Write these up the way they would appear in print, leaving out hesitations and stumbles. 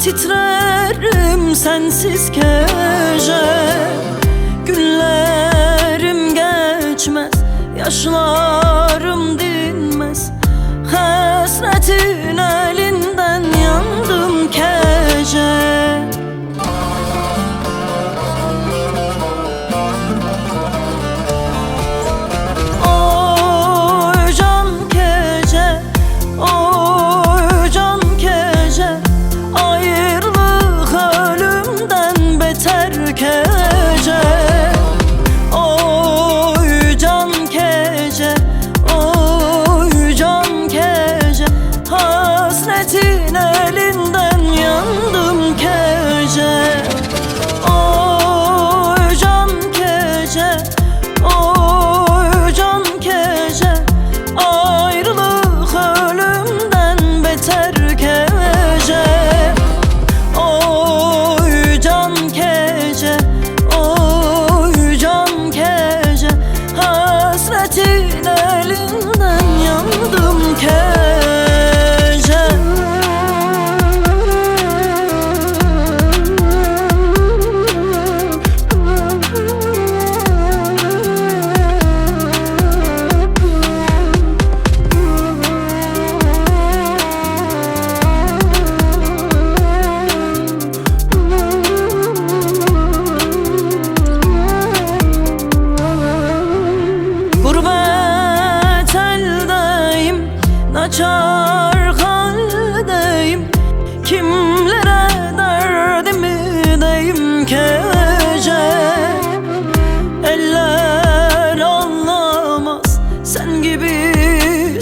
titrerim sensiz gece. Günlerim geçmez, yaşlarım dinmez. Hasretin elinden yandım gece. Hasretin elinden yandım gece. Oy can gece, oy can gece. Ayrılık ölümden beter gece. Oy can gece, oy can gece. Hasretin elinden yandım gece. Açar haldeyim, kimlere derdimi deyim gece. Eller anlamaz, sen gibi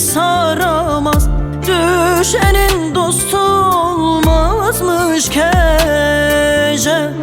saramaz. Düşenin dostu olmazmış gece.